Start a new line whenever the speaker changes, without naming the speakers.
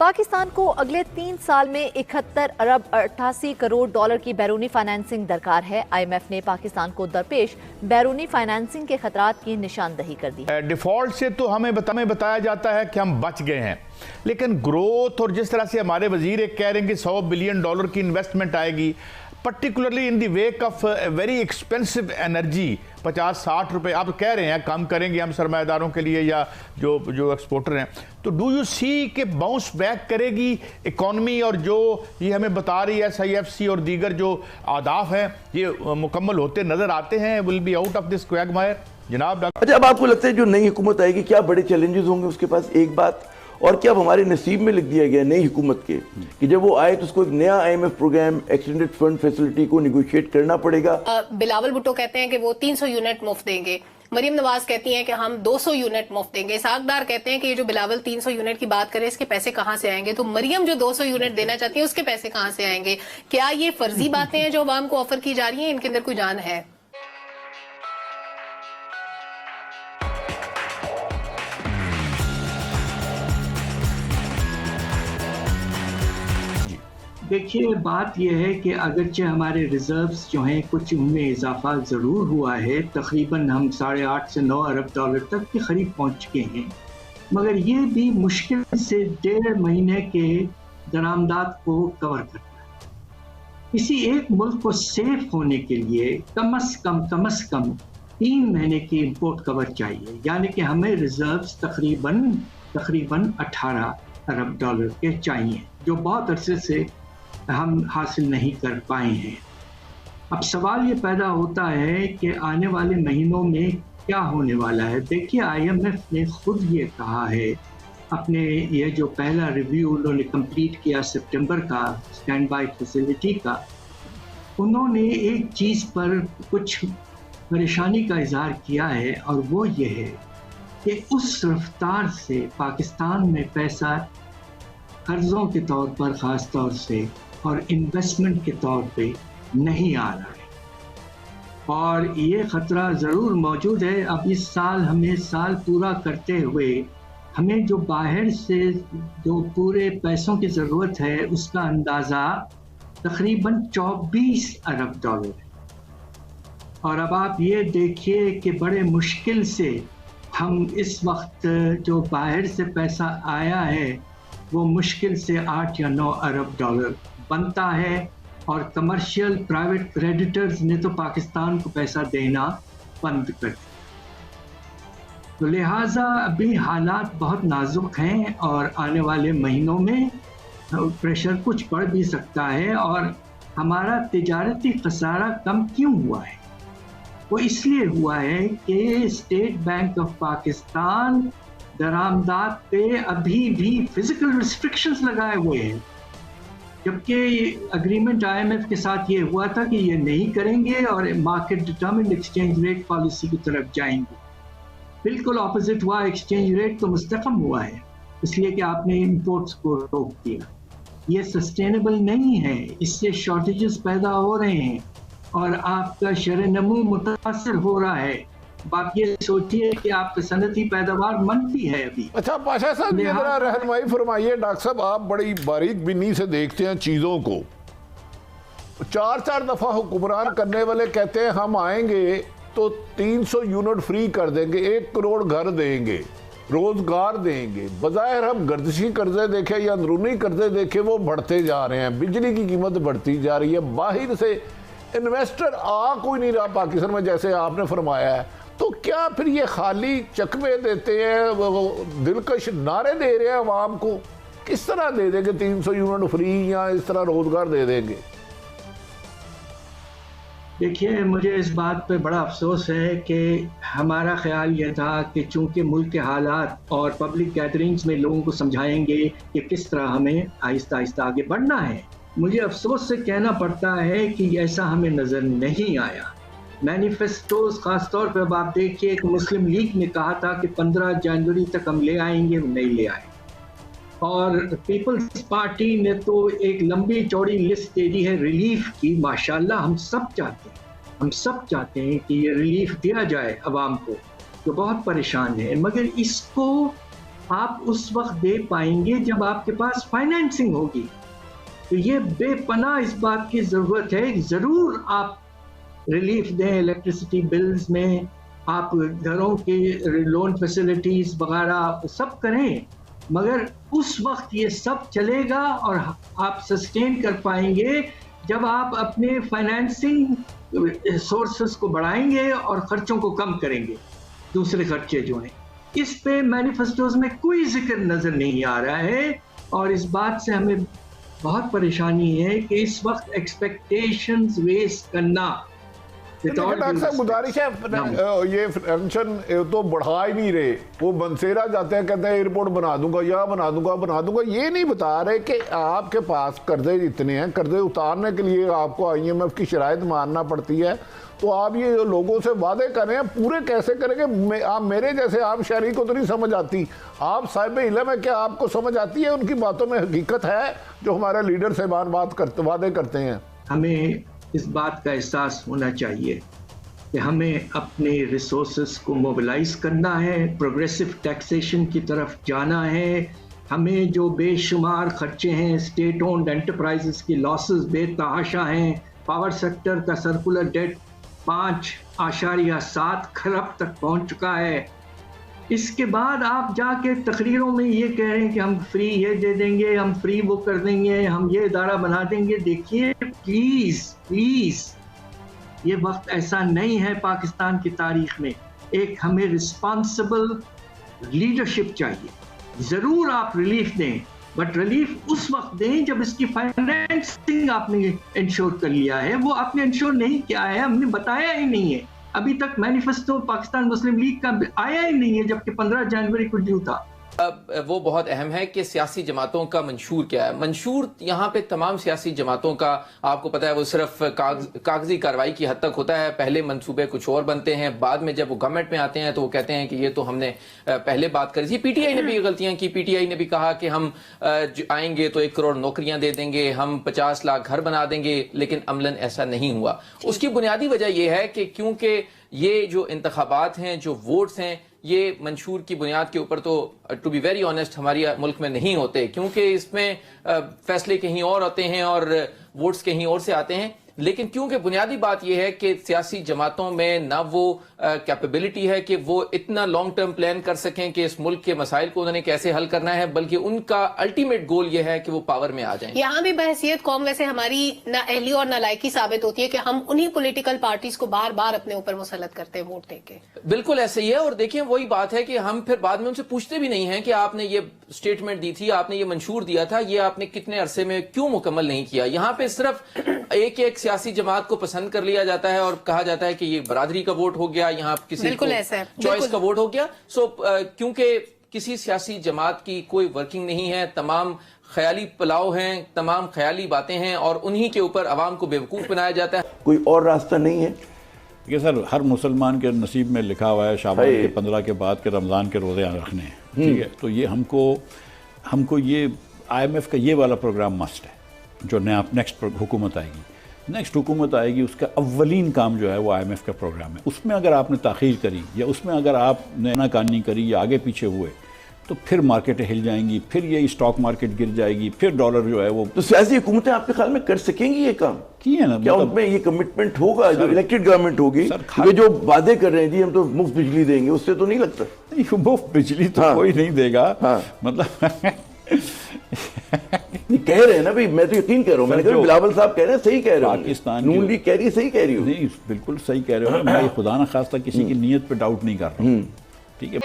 پاکستان کو اگلے 3 سال میں 71 ارب 88 کروڑ ڈالر کی بیرونی فائنانسنگ درکار ہے۔ آئی ایم ایف نے پاکستان کو درپیش بیرونی فائنانسنگ کے خطرات کی نشاندہی کر دی۔
ڈیفالٹ سے تو ہمیں بتایا جاتا ہے کہ ہم بچ گئے ہیں، لیکن گروتھ اور جس طرح سے ہمارے وزیر کہہ رہے ہیں کہ 100 بلین ڈالر کی انویسٹمنٹ آئے گی، particularly in the wake of very expensive energy, 50-60 روپے آپ کہہ رہے ہیں کم کریں گے ہم سرمایہ داروں کے لیے یا جو ایکسپورٹر ہیں، تو ڈو یو سی کہ باؤنس بیک کرے گی اکانومی اور جو یہ ہمیں بتا رہی ہے SIFC اور دیگر جو اہداف ہیں یہ مکمل ہوتے نظر آتے ہیں؟ Will be out of this quagmire? جناب ڈاکٹر،
اچھا، اب آپ کو لگتا ہے جو نئی حکومت آئے گی کیا بڑے چیلنجز ہوں گے اس کے پاس؟ ایک بات اور، کیا اب ہمارے نصیب میں لکھ دیا گیا نئی حکومت کے کہ جب وہ آئے تو اس کو ایک نیا IMF programme extended fund facility کو نیگوشیٹ کرنا پڑے گا؟
بلاول بھٹو کہتے ہیں کہ وہ 300 یونٹ مفت دیں گے، مریم نواز کہتی ہیں کہ ہم 200 یونٹ مفت دیں گے، اسحاق ڈار کہتے ہیں کہ یہ جو بلاول 300 یونٹ کی بات کرے اس کے پیسے کہاں سے آئیں گے، تو مریم جو 200 یونٹ دینا چاہتی ہیں اس کے پیسے کہاں سے آئیں گے؟ کیا یہ فرضی باتیں ہیں جو عوام کو آفر کی جا رہی ہیں، ان کے اندر کوئی جان ہے؟
دیکھیے، بات یہ ہے کہ اگرچہ ہمارے ریزروز جو ہیں کچھ ان میں اضافہ ضرور ہوا ہے، تقریباً ہم 8.5 سے 9 ارب ڈالر تک کے قریب پہنچ چکے ہیں، مگر یہ بھی مشکل سے 1.5 مہینے کے درآمدات کو کور کرتا ہے۔ کسی ایک ملک کو سیف ہونے کے لیے کم از کم 3 مہینے کی امپورٹ کور چاہیے، یعنی کہ ہمیں ریزروز تقریباً 18 ارب ڈالر کے چاہیے، جو بہت عرصے سے ہم حاصل نہیں کر پائے ہیں۔ اب سوال یہ پیدا ہوتا ہے کہ آنے والے مہینوں میں کیا ہونے والا ہے۔ دیکھیے، IMF نے خود یہ کہا ہے، اپنے یہ جو پہلا ریویو انہوں نے کمپلیٹ کیا سپٹمبر کا اسٹینڈ بائی فیسلٹی کا، انہوں نے ایک چیز پر کچھ پریشانی کا اظہار کیا ہے، اور وہ یہ ہے کہ اس رفتار سے پاکستان میں پیسہ قرضوں کے طور پر خاص طور سے اور انویسٹمنٹ کے طور پہ نہیں آ رہا ہے، اور یہ خطرہ ضرور موجود ہے۔ اب اس سال ہمیں سال پورا کرتے ہوئے ہمیں جو باہر سے جو پورے پیسوں کی ضرورت ہے اس کا اندازہ تقریباً 24 ارب ڈالر ہے، اور اب آپ یہ دیکھیے کہ بڑے مشکل سے ہم اس وقت جو باہر سے پیسہ آیا ہے وہ مشکل سے 8 یا 9 ارب ڈالر بنتا ہے، اور کمرشل پرائیویٹ کریڈیٹرز نے تو پاکستان کو پیسہ دینا بند کر دیا۔ تو لہٰذا ابھی حالات بہت نازک ہیں، اور آنے والے مہینوں میں پریشر کچھ بڑھ بھی سکتا ہے، اور ہمارا تجارتی خسارہ کم کیوں ہوا ہے؟ وہ اس لیے ہوا ہے کہ اسٹیٹ بینک آف پاکستان درآمدات پہ ابھی بھی فزیکل ریسٹرکشنز لگائے ہوئے ہیں، جبکہ اگریمنٹ IMF کے ساتھ یہ ہوا تھا کہ یہ نہیں کریں گے اور market determined exchange rate policy کی طرف جائیں گے۔ بالکل اپوزٹ ہوا، ایکسچینج ریٹ تو مستحکم ہوا ہے، اس لیے کہ آپ نے امپورٹس کو روک دیا۔ یہ سسٹینیبل نہیں ہے، اس سے شارٹیجز پیدا ہو رہے ہیں اور آپ کا شرح نمو متاثر ہو رہا ہے۔ آپ یہ سوچیے کہ آپ کی صنعتی پیداوار منفی ہے ابھی۔
اچھا پاشا صاحب، یہ ذرا رہنمائی فرمائیے، ڈاکٹر صاحب آپ بڑی باریک بینی سے دیکھتے ہیں چیزوں کو۔ 4 دفعہ حکمران کرنے والے کہتے ہیں ہم آئیں گے تو 300 یونٹ فری کر دیں گے، 1 کروڑ گھر دیں گے، روزگار دیں گے۔ بظاہر ہم گردشی قرضے دیکھیں یا اندرونی قرضے دیکھیں وہ بڑھتے جا رہے ہیں، بجلی کی قیمت بڑھتی جا رہی ہے، باہر سے انویسٹر آ کوئی نہیں رہا پاکستان میں، جیسے آپ نے فرمایا ہے۔ تو کیا پھر یہ خالی چکمے دیتے ہیں، دلکش نعرے دے رہے ہیں عوام کو؟ کس طرح دے دیں گے 300 یونٹ فری یا اس طرح روزگار دے دیں گے؟
دیکھیے، مجھے اس بات پہ بڑا افسوس ہے کہ ہمارا خیال یہ تھا کہ چونکہ ملک کے حالات اور پبلک گیدرنگز میں لوگوں کو سمجھائیں گے کہ کس طرح ہمیں آہستہ آہستہ آگے بڑھنا ہے، مجھے افسوس سے کہنا پڑتا ہے کہ ایسا ہمیں نظر نہیں آیا۔ مینیفیسٹوز خاص طور پہ اب آپ دیکھیے کہ مسلم لیگ نے کہا تھا کہ 15 جنوری تک ہم لے آئیں گے، وہ نہیں لے آئے، اور پیپلز پارٹی نے تو ایک لمبی چوڑی لسٹ دے دی ہے ریلیف کی۔ ماشاءاللہ ہم سب چاہتے ہیں کہ یہ ریلیف دیا جائے عوام کو جو بہت پریشان ہے، مگر اس کو آپ اس وقت دے پائیں گے جب آپ کے پاس فائنینسنگ ہوگی. تو یہ بے پناہ اس بات کی ضرورت ہے. ضرور آپ ریلیف دیں الیکٹریسٹی بلز میں, آپ گھروں کی لون فیسلٹیز وغیرہ سب کریں, مگر اس وقت یہ سب چلے گا اور آپ سسٹین کر پائیں گے جب آپ اپنے فائنینسنگ سورسز کو بڑھائیں گے اور خرچوں کو کم کریں گے. دوسرے خرچے جو ہیں اس پہ مینیفیسٹوز میں کوئی ذکر نظر نہیں آ رہا ہے, اور اس بات سے ہمیں بہت پریشانی ہے کہ اس وقت ایکسپیکٹیشنز ریز کرنا.
ڈاکٹر صاحب گزارش ہے, یہ پینشن تو بڑھا ہی نہیں رہے, وہ بنسیرا جاتے ہیں کہتے ہیں ایئرپورٹ بنا دوں گا یا بنا دوں گا, یہ نہیں بتا رہے کہ آپ کے پاس قرضے اتنے ہیں, قرضے اتارنے کے لیے آپ کو IMF کی شرائط ماننا پڑتی ہے. تو آپ یہ لوگوں سے وعدے کریں, پورے کیسے کریں گے؟ آپ میرے جیسے عام شہری کو تو نہیں سمجھ آتی, آپ صاحب علم ہے, کیا آپ کو سمجھ آتی ہے ان کی باتوں میں حقیقت ہے جو ہمارے لیڈر صاحبان وعدے کرتے ہیں؟
ہمیں اس بات کا احساس ہونا چاہیے کہ ہمیں اپنے ریسورسز کو موبلائز کرنا ہے, پروگریسو ٹیکسیشن کی طرف جانا ہے. ہمیں جو بے شمار خرچے ہیں, اسٹیٹ اونڈ انٹرپرائزز کی لاسز بے تحاشا ہیں, پاور سیکٹر کا سرکولر ڈیٹ 5.7 کھرب تک پہنچ چکا ہے. اس کے بعد آپ جا کے تقریروں میں یہ کہہ رہے ہیں کہ ہم فری یہ دے دیں گے, ہم فری وہ کر دیں گے, ہم یہ ادارہ بنا دیں گے. دیکھیے پلیز یہ وقت ایسا نہیں ہے پاکستان کی تاریخ میں. ایک ہمیں رسپانسبل لیڈرشپ چاہیے. ضرور آپ ریلیف دیں, بٹ ریلیف اس وقت دیں جب اس کی فائنینسنگ آپ نے انشور کر لیا ہے. وہ آپ نے انشور نہیں کیا ہے, ہم نے بتایا ہی نہیں ہے. ابھی تک مینیفیسٹو پاکستان مسلم لیگ کا آیا ہی نہیں ہے, جبکہ 15 جنوری کو ڈیو تھا.
وہ بہت اہم ہے کہ سیاسی جماعتوں کا منشور کیا ہے. منشور یہاں پہ تمام سیاسی جماعتوں کا آپ کو پتا ہے وہ صرف کاغذی کارروائی کی حد تک ہوتا ہے. پہلے منصوبے کچھ اور بنتے ہیں, بعد میں جب وہ گورنمنٹ میں آتے ہیں تو وہ کہتے ہیں کہ یہ تو ہم نے پہلے بات کری تھی. PTI نے بھی غلطیاں کی. PTI نے بھی کہا کہ ہم آئیں گے تو 1 کروڑ نوکریاں دے دیں گے, ہم 50 لاکھ گھر بنا دیں گے, لیکن عملاً ایسا نہیں ہوا. اس کی بنیادی وجہ یہ ہے کہ کیونکہ یہ جو انتخابات ہیں, جو ووٹس ہیں, یہ منشور کی بنیاد کے اوپر تو ٹو بی ویری آنیسٹ ہماری ملک میں نہیں ہوتے, کیونکہ اس میں فیصلے کہیں اور ہوتے ہیں اور ووٹس کہیں اور سے آتے ہیں. لیکن کیونکہ بنیادی بات یہ ہے کہ سیاسی جماعتوں میں نہ وہ کیپیبلٹی ہے کہ وہ اتنا لانگ ٹرم پلان کر سکیں کہ اس ملک کے مسائل کو انہوں نے کیسے حل کرنا ہے, بلکہ ان کا الٹیمیٹ گول یہ ہے کہ وہ پاور میں آ جائیں.
یہاں بھی بحیثیت قوم ویسے ہماری نہ اہلی اور نہ لائقی ثابت ہوتی ہے کہ ہم انہی پولیٹیکل پارٹیز کو بار بار اپنے اوپر مسلط کرتے ہیں ووٹ دے کے.
بالکل ایسے ہی ہے. اور دیکھیں وہی بات ہے کہ ہم پھر بعد میں ان سے پوچھتے بھی نہیں ہیں کہ آپ نے یہ اسٹیٹمنٹ دی تھی, آپ نے یہ منشور دیا تھا, یہ آپ نے کتنے عرصے میں کیوں مکمل نہیں کیا. یہاں پہ صرف ایک سیاسی جماعت کو پسند کر لیا جاتا ہے اور کہا جاتا ہے کہ یہ برادری کا ووٹ ہو گیا, یہاں کسی چوائس کا ووٹ ہو گیا. سو کیونکہ کسی سیاسی جماعت کی کوئی ورکنگ نہیں ہے, تمام خیالی پلاؤ ہیں, تمام خیالی باتیں ہیں, اور انہی کے اوپر عوام کو بیوقوف بنایا جاتا ہے.
کوئی اور راستہ نہیں ہے.
یہ سر ہر مسلمان کے نصیب میں لکھا ہوا ہے شعبان کے 15 کے بعد کے رمضان کے روزے رکھنے ہیں, ٹھیک ہے. تو یہ ہم کو یہ IMF کا یہ والا پروگرام مسٹ ہے. جو نیکسٹ حکومت آئے گی, اس کا اولین کام جو ہے وہ IMF کا پروگرام ہے. اس میں اگر آپ نے تاخیر کری یا اس میں اگر آپ نے ناکانی کری یا آگے پیچھے ہوئے تو پھر مارکیٹیں ہل جائیں گی, پھر یہ اسٹاک مارکیٹ گر جائے گی, پھر ڈالر جو ہے وہ.
تو سیاسی حکومتیں آپ کے خیال میں کر سکیں گی یہ کام؟
کی ہے نا,
کیا ان میں یہ کمٹمنٹ ہوگا جو الیکٹڈ گورنمنٹ ہوگی؟ یہ جو وعدے کر رہے ہیں جی ہم تو مفت بجلی دیں گے, اس سے تو نہیں لگتا.
مفت بجلی تو کوئی نہیں دے گا, مطلب
کہہ رہے ہیں نا بھائی, میں تو یقین کہہ رہا ہوں, میں نے کہا بلاول صاحب کہہ رہے ہیں صحیح کہہ رہے ہیں,
پاکستان
نون لیگ کہہ رہی ہے صحیح کہہ رہی ہوں.
نہیں بالکل صحیح کہہ رہے ہو, میں خدا نخواستہ کسی کی نیت پہ ڈاؤٹ نہیں کر رہا ہوں, ٹھیک ہے.